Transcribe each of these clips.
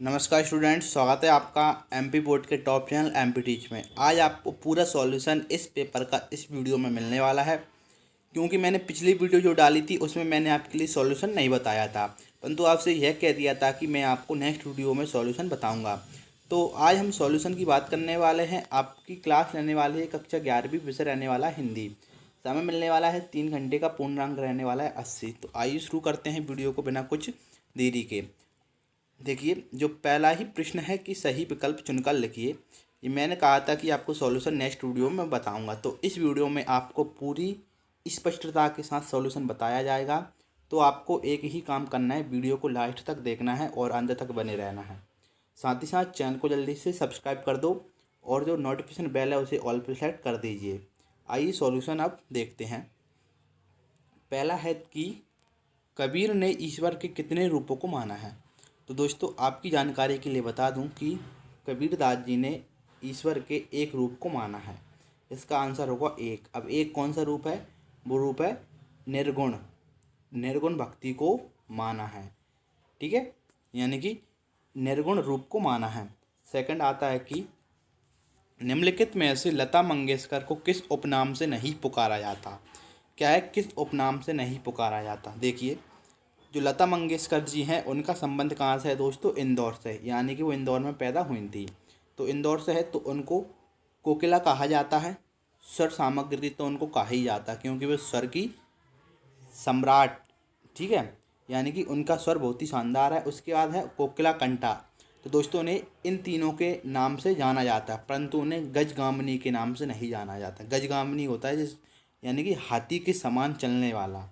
नमस्कार स्टूडेंट्स, स्वागत है आपका एमपी बोर्ड के टॉप चैनल एमपी टीच में। आज आपको पूरा सॉल्यूशन इस पेपर का इस वीडियो में मिलने वाला है, क्योंकि मैंने पिछली वीडियो जो डाली थी उसमें मैंने आपके लिए सॉल्यूशन नहीं बताया था, परंतु आपसे यह कह दिया था कि मैं आपको नेक्स्ट वीडियो में सॉल्यूशन बताऊंगा। तो आज हम सॉल्यूशन की बात करने वाले हैं। आपकी क्लास रहने वाली है कक्षा 11वीं, विषय रहने वाला है हिंदी। समय मिलने वाला है 3 घंटे का, पूर्णांक रहने वाला है 80। तो आइए शुरू करते हैं वीडियो को बिना कुछ देरी के। देखिए, जो पहला ही प्रश्न है कि सही विकल्प चुनकर लिखिए। ये मैंने कहा था कि आपको सॉल्यूशन नेक्स्ट वीडियो में बताऊंगा, तो इस वीडियो में आपको पूरी स्पष्टता के साथ सॉल्यूशन बताया जाएगा। तो आपको एक ही काम करना है, वीडियो को लास्ट तक देखना है और अंत तक बने रहना है। साथ ही साथ चैनल को जल्दी से सब्सक्राइब कर दो और जो नोटिफिकेशन बेल है उसे ऑल पर सेलेक्ट कर दीजिए। आइए सॉल्यूशन अब देखते हैं। पहला है कि कबीर ने ईश्वर के कितने रूपों को माना है। तो दोस्तों, आपकी जानकारी के लिए बता दूं कि कबीरदास जी ने ईश्वर के एक रूप को माना है। इसका आंसर होगा एक। अब एक कौन सा रूप है? वो रूप है निर्गुण। निर्गुण भक्ति को माना है, ठीक है, यानी कि निर्गुण रूप को माना है। सेकंड आता है कि निम्नलिखित में से लता मंगेशकर को किस उपनाम से नहीं पुकारा जाता। क्या है? किस उपनाम से नहीं पुकारा जाता। देखिए, जो लता मंगेशकर जी हैं उनका संबंध कहाँ से है दोस्तों? इंदौर से, यानी कि वो इंदौर में पैदा हुई थी। तो इंदौर से है तो उनको कोकिला कहा जाता है। स्वर सामग्री तो उनको कहा ही जाता है, क्योंकि वे स्वर की सम्राट, ठीक है, यानी कि उनका स्वर बहुत ही शानदार है। उसके बाद है कोकिला कंठा। तो दोस्तों, उन्हें इन तीनों के नाम से जाना जाता है, परंतु उन्हें गजगामिनी के नाम से नहीं जाना जाता। गजगामिनी होता है जिस, यानी कि हाथी के समान चलने वाला,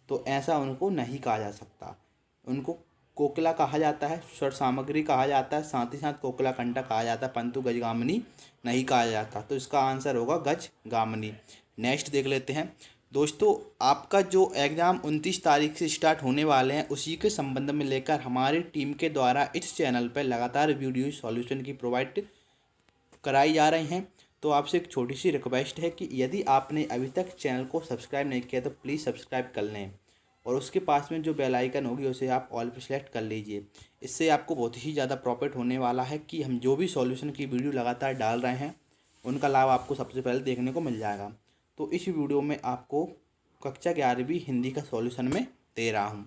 तो ऐसा उनको नहीं कहा जा सकता। उनको कोकिला कहा जाता है, स्वर सामग्री कहा जाता है, साथ ही साथ कोकिला कंठा कहा जाता है, परंतु गजगामिनी नहीं कहा जाता। तो इसका आंसर होगा गजगामिनी। नेक्स्ट देख लेते हैं दोस्तों। आपका जो एग्ज़ाम 29 तारीख से स्टार्ट होने वाले हैं, उसी के संबंध में लेकर हमारी टीम के द्वारा इस चैनल पर लगातार वीडियो सॉल्यूशन की प्रोवाइड कराई जा रही हैं। तो आपसे एक छोटी सी रिक्वेस्ट है कि यदि आपने अभी तक चैनल को सब्सक्राइब नहीं किया तो प्लीज़ सब्सक्राइब कर लें, और उसके पास में जो बेल आइकन होगी उसे आप ऑल पर सेलेक्ट कर लीजिए। इससे आपको बहुत ही ज़्यादा प्रॉफिट होने वाला है कि हम जो भी सॉल्यूशन की वीडियो लगातार डाल रहे हैं उनका लाभ आपको सबसे पहले देखने को मिल जाएगा। तो इस वीडियो में आपको कक्षा 11वीं हिंदी का सॉल्यूशन में दे रहा हूँ।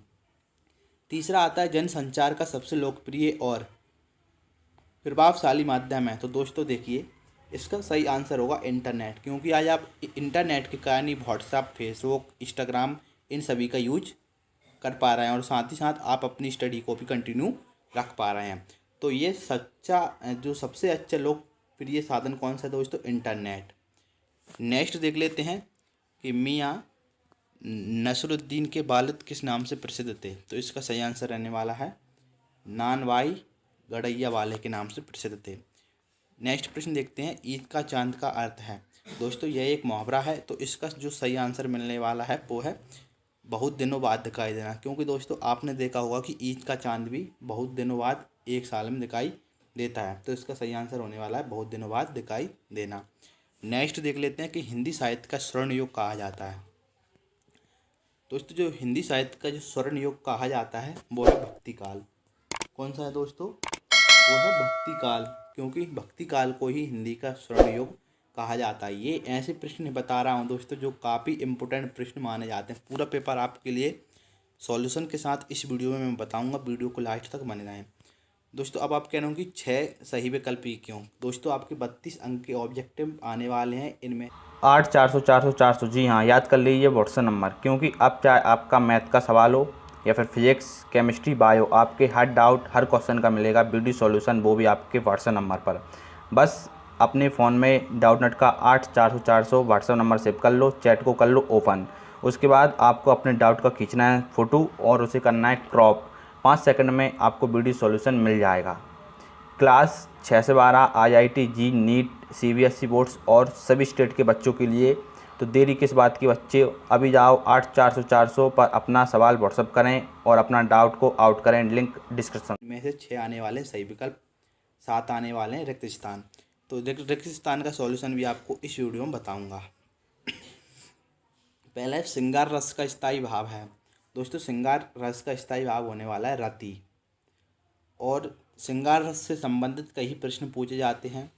तीसरा आता है जनसंचार का सबसे लोकप्रिय और प्रभावशाली माध्यम है। तो दोस्तों देखिए, इसका सही आंसर होगा इंटरनेट, क्योंकि आज आप इंटरनेट के कारण ही व्हाट्सएप, फेसबुक, इंस्टाग्राम इन सभी का यूज कर पा रहे हैं, और साथ ही साथ आप अपनी स्टडी को भी कंटिन्यू रख पा रहे हैं। तो ये सच्चा, जो सबसे अच्छा लोकप्रिय साधन कौन सा है दोस्तों? इंटरनेट। नेक्स्ट देख लेते हैं कि मियाँ नसरुद्दीन के वालिद किस नाम से प्रसिद्ध थे। तो इसका सही आंसर रहने वाला है नानवाई गड़ैया वाले के नाम से प्रसिद्ध थे। नेक्स्ट प्रश्न देखते हैं, ईद का चांद का अर्थ है। दोस्तों, यह एक मुहावरा है, तो इसका जो सही आंसर मिलने वाला है वो है बहुत दिनों बाद दिखाई देना। क्योंकि दोस्तों, आपने देखा होगा कि ईद का चांद भी बहुत दिनों बाद एक साल में दिखाई देता है। तो इसका सही आंसर होने वाला है बहुत दिनों बाद दिखाई देना। नेक्स्ट देख लेते हैं कि हिंदी साहित्य का स्वर्ण युग कहा जाता है। दोस्तों, जो हिंदी साहित्य का जो स्वर्ण युग कहा जाता है वो है भक्ति काल। कौन सा है दोस्तों? वो है भक्ति काल, क्योंकि भक्ति काल को ही हिंदी का स्वर्ण युग कहा जाता है। ये ऐसे प्रश्न बता रहा हूँ दोस्तों जो काफ़ी इंपॉर्टेंट प्रश्न माने जाते हैं। पूरा पेपर आपके लिए सॉल्यूशन के साथ इस वीडियो में मैं बताऊंगा, वीडियो को लास्ट तक बने रहें। दोस्तों, अब आप कह रहे हो कि 6 सही विकल्प ही क्यों? दोस्तों, आपके 32 अंक के ऑब्जेक्टिव आने वाले हैं, इनमें 8 400 400 400, जी हाँ, याद कर लीजिए व्हाट्सएप नंबर। क्योंकि अब चाहे आपका मैथ का सवाल हो या फिर फिजिक्स, केमिस्ट्री, बायो, आपके हर डाउट, हर क्वेश्चन का मिलेगा वीडियो सॉल्यूशन, वो भी आपके व्हाट्सएप नंबर पर। बस अपने फ़ोन में डाउटनेट का 8 400 400 व्हाट्सएप नंबर सेव कर लो, चैट को कर लो ओपन। उसके बाद आपको अपने डाउट का खींचना है फ़ोटो और उसे करना है क्रॉप। 5 सेकंड में आपको वीडियो सॉल्यूशन मिल जाएगा। क्लास 6 से 12 IIT जी, नीट, CBSE बोर्ड्स और सभी स्टेट के बच्चों के लिए। तो देरी किस बात की बच्चे, अभी जाओ 8 400 400 पर अपना सवाल व्हाट्सअप करें और अपना डाउट को आउट करें। लिंक डिस्क्रिप्शन में से 6 आने वाले हैं सही विकल्प, 7 आने वाले हैं रिक्त स्थान। तो रिक्त स्थान का सॉल्यूशन भी आपको इस वीडियो में बताऊंगा। पहला है श्रृंगार रस का स्थायी भाव है। दोस्तों, श्रृंगार रस का स्थायी भाव होने वाला है रति। और श्रृंगार रस से संबंधित कई प्रश्न पूछे जाते हैं।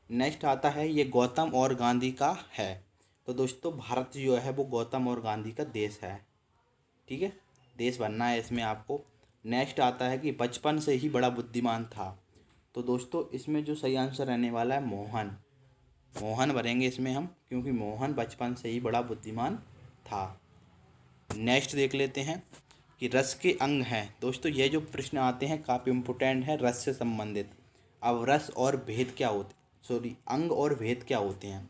नेक्स्ट आता है ये गौतम और गांधी का है। तो दोस्तों भारत जो है वो गौतम और गांधी का देश है, ठीक है, देश बनना है इसमें आपको। नेक्स्ट आता है कि बचपन से ही बड़ा बुद्धिमान था। तो दोस्तों इसमें जो सही आंसर रहने वाला है मोहन, मोहन भरेंगे इसमें हम, क्योंकि मोहन बचपन से ही बड़ा बुद्धिमान था। नेक्स्ट देख लेते हैं कि रस के अंग हैं। दोस्तों ये जो प्रश्न आते हैं काफ़ी इम्पोर्टेंट है रस से संबंधित। अब रस और भेद क्या होते, सॉरी अंग और भेद क्या होते हैं।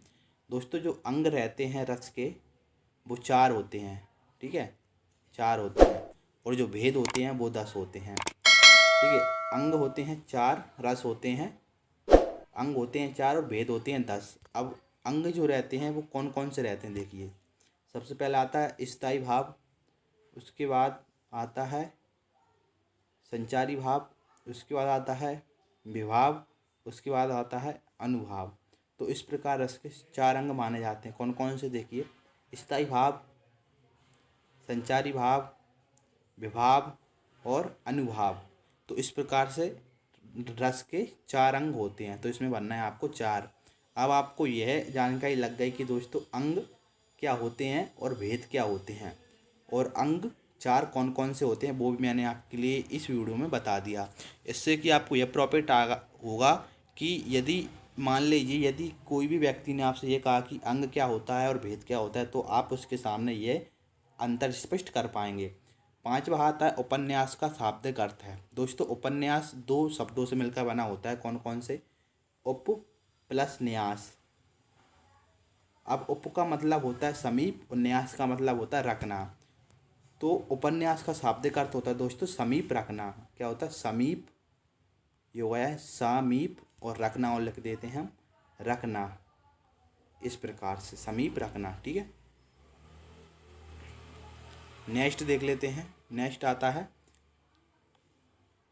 दोस्तों जो अंग रहते हैं रस के वो 4 होते हैं, ठीक है, 4 होते हैं, और जो भेद होते हैं वो 10 होते हैं, ठीक है। अंग होते हैं 4, रस होते हैं, अंग होते हैं 4 और भेद होते हैं 10। अब अंग जो रहते हैं वो कौन कौन से रहते हैं देखिए। सबसे पहले आता है स्थायी भाव, उसके बाद आता है संचारी भाव, उसके बाद आता है विभाव, उसके बाद आता है अनुभाव। तो इस प्रकार रस के 4 अंग माने जाते हैं। कौन कौन से देखिए, स्थायी भाव, संचारी भाव, विभाव और अनुभाव। तो इस प्रकार से रस के 4 अंग होते हैं। तो इसमें बनना है आपको 4। अब आपको यह जानकारी लग गई कि दोस्तों अंग क्या होते हैं और भेद क्या होते हैं, और अंग 4 कौन कौन से होते हैं वो भी मैंने आपके लिए इस वीडियो में बता दिया। इससे कि आपको यह प्रॉफिट होगा कि यदि मान लीजिए यदि कोई भी व्यक्ति ने आपसे ये कहा कि अंग क्या होता है और भेद क्या होता है, तो आप उसके सामने ये अंतर स्पष्ट कर पाएंगे। 5वां आता है उपन्यास का शाब्दिक अर्थ है। दोस्तों उपन्यास 2 शब्दों से मिलकर बना होता है। कौन कौन से, उप प्लस न्यास। अब उप का मतलब होता है समीप और न्यास का मतलब होता है रखना। तो उपन्यास का शाब्दिक अर्थ होता है दोस्तों समीप रखना। क्या होता है, समीप, ये हो गया है समीप, और रखना और लिख देते हैं हम रखना, इस प्रकार से समीप रखना, ठीक है। नेक्स्ट देख लेते हैं। नेक्स्ट आता है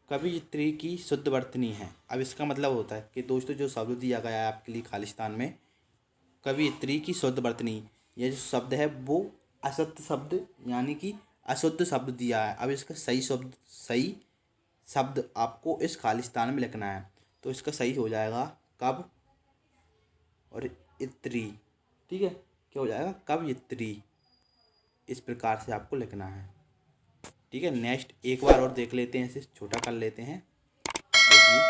कवियत्री की शुद्ध वर्तनी है। अब इसका मतलब होता है कि दोस्तों जो शब्द दिया गया है आपके लिए खालिस्तान में, कवियत्री की शुद्ध वर्तनी, ये जो शब्द है वो असत्य शब्द यानी कि अशुद्ध शब्द दिया है। अब इसका सही शब्द आपको इस खालिस्तान में लिखना है। तो इसका सही हो जाएगा कब और इत्री, ठीक है, क्या हो जाएगा, कवियत्री, इस प्रकार से आपको लिखना है, ठीक है। नेक्स्ट एक बार और देख लेते हैं, इसे छोटा कर लेते हैं। देखिए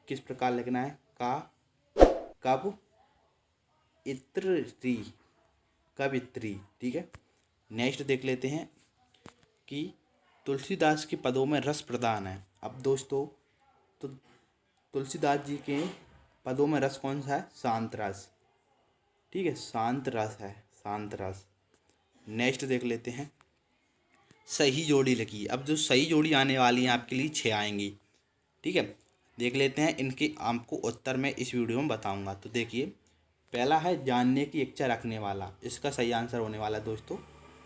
किस प्रकार लिखना है, का कब इत्री, कवित्री, ठीक है। नेक्स्ट देख लेते हैं कि तुलसीदास के पदों में रस प्रदान है। अब दोस्तों तो तुलसीदास जी के पदों में रस कौन सा है, शांत रस, ठीक है, शांत रस है, शांत रस। नेक्स्ट देख लेते हैं सही जोड़ी लिखी। अब जो सही जोड़ी आने वाली है आपके लिए 6 आएंगी, ठीक है। देख लेते हैं, इनके आपको उत्तर मैं इस वीडियो में बताऊंगा। तो देखिए पहला है जानने की इच्छा रखने वाला। इसका सही आंसर होने वाला है दोस्तों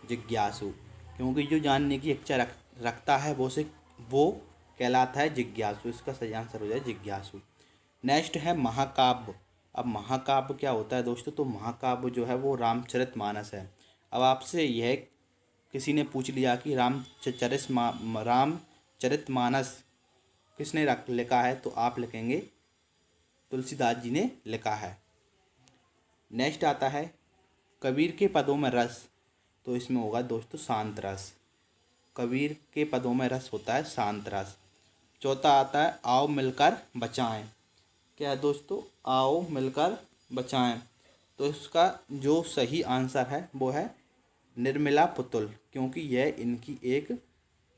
जिज्ञासु, क्योंकि जो जानने की इच्छा रखता है वो कहलाता है जिज्ञासु। इसका सही आंसर हो जाए जिज्ञासु। नेक्स्ट है महाकाव्य। अब महाकाव्य क्या होता है दोस्तों, तो महाकाव्य जो है वो रामचरितमानस है। अब आपसे यह किसी ने पूछ लिया कि रामचरितमानस किसने लिखा है, तो आप लिखेंगे तुलसीदास जी ने लिखा है। नेक्स्ट आता है कबीर के पदों में रस। तो इसमें होगा दोस्तों शांत रस। कबीर के पदों में रस होता है शांत रस। चौथा आता है आओ मिलकर बचाएं। क्या है दोस्तों, आओ मिलकर बचाएं। तो इसका जो सही आंसर है वो है निर्मला पुतुल, क्योंकि यह इनकी एक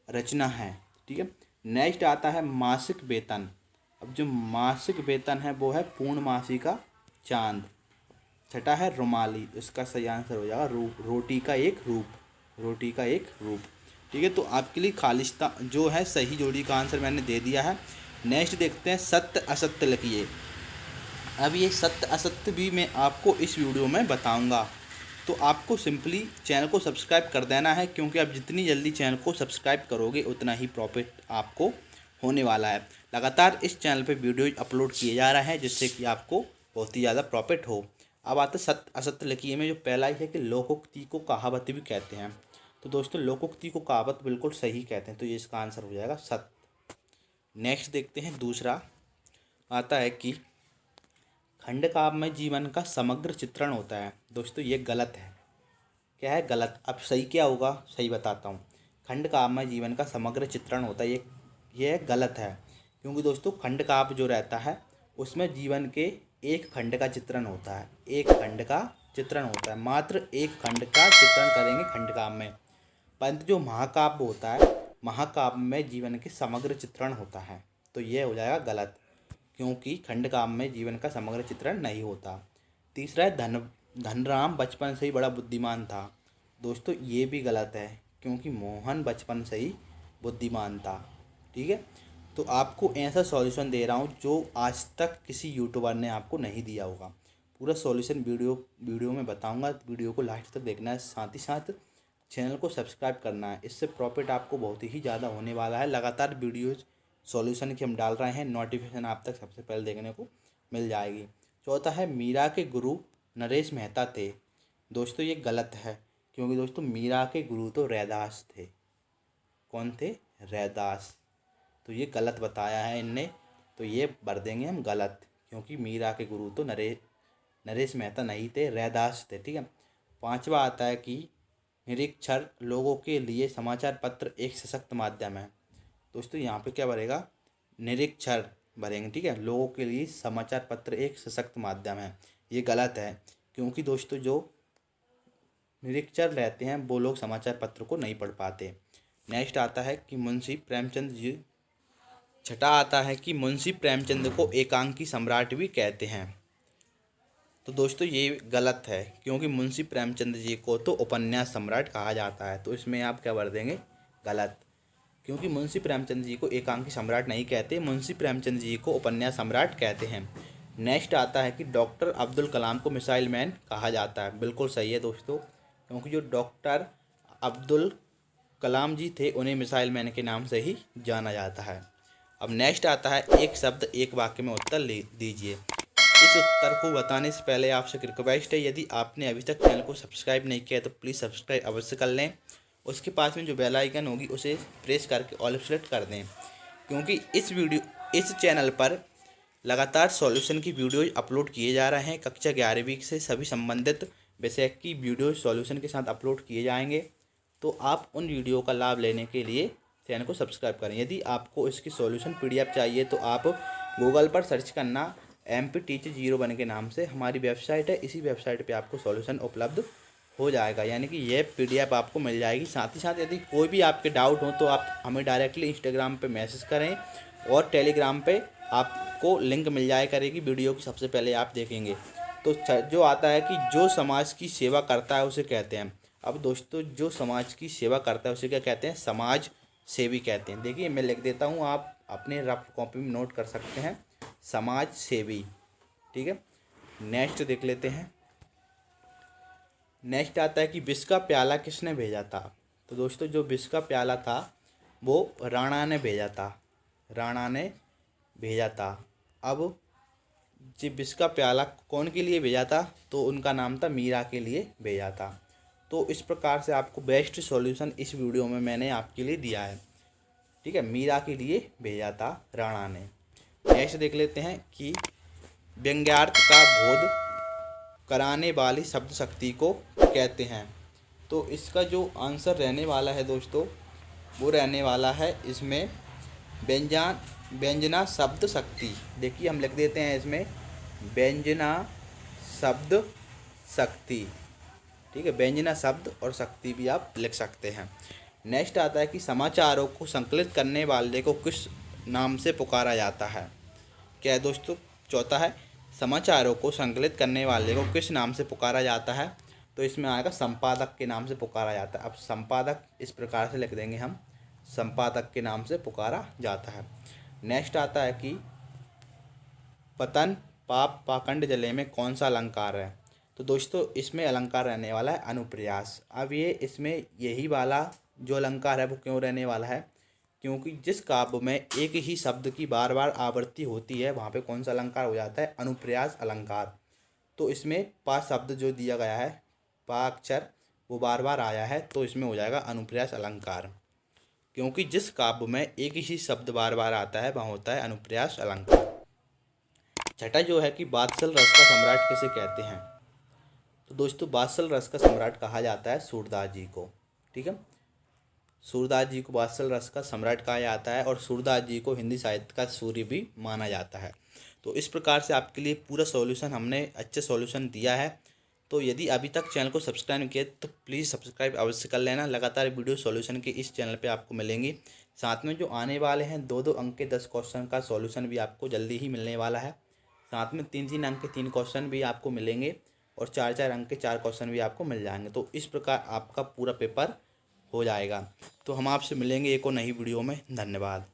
रचना है, ठीक है। नेक्स्ट आता है मासिक वेतन। अब जो मासिक वेतन है वो है पूर्णमासी का चांद। छठा है रुमाली। इसका सही आंसर हो जाएगा रोटी का एक रूप, रोटी का एक रूप, ठीक है। तो आपके लिए खालिस्तान जो है सही जोड़ी का आंसर मैंने दे दिया है। नेक्स्ट देखते हैं सत्य असत्य लिखिए। अब ये सत्य असत्य भी मैं आपको इस वीडियो में बताऊंगा। तो आपको सिंपली चैनल को सब्सक्राइब कर देना है, क्योंकि आप जितनी जल्दी चैनल को सब्सक्राइब करोगे उतना ही प्रॉफिट आपको होने वाला है। लगातार इस चैनल पे वीडियो अपलोड किए जा रहे हैं जिससे कि आपको बहुत ही ज़्यादा प्रॉफिट हो। अब आता है सत्य असत्य लिखिए में जो पहला ही है कि लोकोक्ति को कहावत भी कहते हैं। तो दोस्तों लोकोक्ति को कहावत बिल्कुल सही कहते हैं, तो ये इसका आंसर हो जाएगा सत्य। नेक्स्ट देखते हैं, दूसरा आता है कि खंड काव्य में जीवन का समग्र चित्रण होता है। दोस्तों ये गलत है। क्या है? गलत। अब सही क्या होगा? सही बताता हूँ। खंड काव्य में जीवन का समग्र चित्रण होता है, ये गलत है। क्योंकि दोस्तों खंड काव्य जो रहता है उसमें जीवन के एक खंड का चित्रण होता है, एक खंड का चित्रण होता है, मात्र एक खंड का चित्रण करेंगे खंड काव्य में। परंतु जो महाकाव्य होता है, महाकाव्य में जीवन के समग्र चित्रण होता है। तो ये हो जाएगा गलत, क्योंकि खंड काव्य में जीवन का समग्र चित्रण नहीं होता। तीसरा है धनराम बचपन से ही बड़ा बुद्धिमान था। दोस्तों ये भी गलत है, क्योंकि मोहन बचपन से ही बुद्धिमान था। ठीक है, तो आपको ऐसा सॉल्यूशन दे रहा हूँ जो आज तक किसी यूट्यूबर ने आपको नहीं दिया होगा। पूरा सॉल्यूशन वीडियो में बताऊंगा, वीडियो को लास्ट तक देखना है। साथ ही साथ चैनल को सब्सक्राइब करना है, इससे प्रॉफिट आपको बहुत ही ज़्यादा होने वाला है। लगातार वीडियोज़ सॉल्यूशन की हम डाल रहे हैं, नोटिफिकेशन आप तक सबसे पहले देखने को मिल जाएगी। चौथा है मीरा के गुरु नरेश मेहता थे। दोस्तों ये गलत है, क्योंकि दोस्तों मीरा के गुरु तो रैदास थे। कौन थे? रैदास। तो ये गलत बताया है इनने, तो ये भर देंगे हम गलत, क्योंकि मीरा के गुरु तो नरेश मेहता नहीं थे, रैदास थे। ठीक है। पांचवा आता है कि निरक्षर लोगों के लिए समाचार पत्र एक सशक्त माध्यम है। दोस्तों यहाँ पे क्या भरेगा? निरक्षर भरेंगे। ठीक है, लोगों के लिए समाचार पत्र एक सशक्त माध्यम है। ये गलत है, क्योंकि दोस्तों जो निरक्षर रहते हैं वो लोग समाचार पत्र को नहीं पढ़ पाते। नेक्स्ट आता है कि मुंशी प्रेमचंद जी। छठा आता है कि मुंशी प्रेमचंद को एकांकी सम्राट भी कहते हैं। तो दोस्तों ये गलत है, क्योंकि मुंशी प्रेमचंद जी को तो उपन्यास सम्राट कहा जाता है। तो इसमें आप क्या भर देंगे? गलत, क्योंकि मुंशी प्रेमचंद जी को एकांकी सम्राट नहीं कहते, मुंशी प्रेमचंद जी को उपन्यास सम्राट कहते हैं। नेक्स्ट आता है कि डॉक्टर अब्दुल कलाम को मिसाइल मैन कहा जाता है। बिल्कुल सही है दोस्तों, क्योंकि जो डॉक्टर अब्दुल कलाम जी थे उन्हें मिसाइल मैन के नाम से ही जाना जाता है। अब नेक्स्ट आता है, एक शब्द एक वाक्य में उत्तर दीजिए। इस उत्तर को बताने से पहले आपसे रिक्वेस्ट है, यदि आपने अभी तक चैनल को सब्सक्राइब नहीं किया तो प्लीज़ सब्सक्राइब अवश्य कर लें। उसके पास में जो बेल आइकन होगी उसे प्रेस करके ऑल सेलेक्ट कर दें, क्योंकि इस चैनल पर लगातार सॉल्यूशन की वीडियोज अपलोड किए जा रहे हैं। कक्षा 11वीं से सभी संबंधित विषय की वीडियो सॉल्यूशन के साथ अपलोड किए जाएंगे। तो आप उन वीडियो का लाभ लेने के लिए चैनल को सब्सक्राइब करें। यदि आपको इसकी सॉल्यूशन PDF चाहिए तो आप गूगल पर सर्च करना MP टीचर 01 के नाम से, हमारी वेबसाइट है। इसी वेबसाइट पे आपको सॉल्यूशन उपलब्ध हो जाएगा, यानी कि यह PDF आपको मिल जाएगी। साथ ही साथ यदि कोई भी आपके डाउट हो तो आप हमें डायरेक्टली इंस्टाग्राम पे मैसेज करें, और टेलीग्राम पे आपको लिंक मिल जाया करेगी, वीडियो की सबसे पहले आप देखेंगे। तो जो आता है कि जो समाज की सेवा करता है उसे कहते हैं। अब दोस्तों जो समाज की सेवा करता है उसे क्या कहते हैं? समाज सेवी कहते हैं। देखिए मैं लिख देता हूँ, आप अपने रफ कॉपी में नोट कर सकते हैं, समाज सेवी। ठीक है, नेक्स्ट देख लेते हैं। नेक्स्ट आता है कि विष का प्याला किसने भेजा था। तो दोस्तों जो विष का प्याला था वो राणा ने भेजा था, राणा ने भेजा था। अब जो विष का प्याला कौन के लिए भेजा था? तो उनका नाम था मीरा के लिए भेजा था। तो इस प्रकार से आपको बेस्ट सॉल्यूशन इस वीडियो में मैंने आपके लिए दिया है। ठीक है, मीरा के लिए भेजा था राणा ने। नेक्स्ट देख लेते हैं कि व्यंग्यार्थ का बोध कराने वाली शब्द शक्ति को कहते हैं। तो इसका जो आंसर रहने वाला है दोस्तों, वो रहने वाला है इसमें व्यंजना शब्द शक्ति। देखिए हम लिख देते हैं इसमें व्यंजना शब्द शक्ति। ठीक है, व्यंजना शब्द और शक्ति भी आप लिख सकते हैं। नेक्स्ट आता है कि समाचारों को संकलित करने वाले को किस नाम से पुकारा जाता है। क्या है दोस्तों? चौथा है, समाचारों को संकलित करने वाले को किस नाम से पुकारा जाता है। तो इसमें आएगा संपादक के नाम से पुकारा जाता है। अब संपादक इस प्रकार से लिख देंगे हम, संपादक के नाम से पुकारा जाता है। नेक्स्ट आता है कि पतन पाप पाखंड जले में कौन सा अलंकार है। तो दोस्तों इसमें अलंकार रहने वाला है अनुप्रयास। अब ये इसमें यही वाला जो अलंकार है वो क्यों रहने वाला है? क्योंकि जिस काव्य में एक ही शब्द की बार बार आवृत्ति होती है वहाँ पे कौन सा अलंकार हो जाता है? अनुप्रयास अलंकार। तो इसमें पा शब्द जो दिया गया है, पा अक्षर वो बार बार आया है, तो इसमें हो जाएगा अनुप्रयास अलंकार। क्योंकि जिस काव्य में एक ही शब्द बार बार आता है वह होता है अनुप्रास अलंकार। छठा जो है कि वात्सल रस का सम्राट किसे कहते हैं। तो दोस्तों वात्सल रस का सम्राट कहा जाता है सूरदास जी को। ठीक है, सूरदास जी को वात्सल रस का सम्राट कहा जाता है और सूरदास जी को हिंदी साहित्य का सूर्य भी माना जाता है। तो इस प्रकार से आपके लिए पूरा सॉल्यूशन हमने अच्छे सॉल्यूशन दिया है। तो यदि अभी तक चैनल को सब्सक्राइब नहीं किया तो प्लीज़ सब्सक्राइब अवश्य कर लेना। लगातार वीडियो सॉल्यूशन के इस चैनल पे आपको मिलेंगी। साथ में जो आने वाले हैं 2-2 अंक के 10 क्वेश्चन का सॉल्यूशन भी आपको जल्दी ही मिलने वाला है। साथ में 3-3 अंक के 3 क्वेश्चन भी आपको मिलेंगे और 4-4 अंक के 4 क्वेश्चन भी आपको मिल जाएंगे। तो इस प्रकार आपका पूरा पेपर हो जाएगा। तो हम आपसे मिलेंगे एक और नई वीडियो में। धन्यवाद।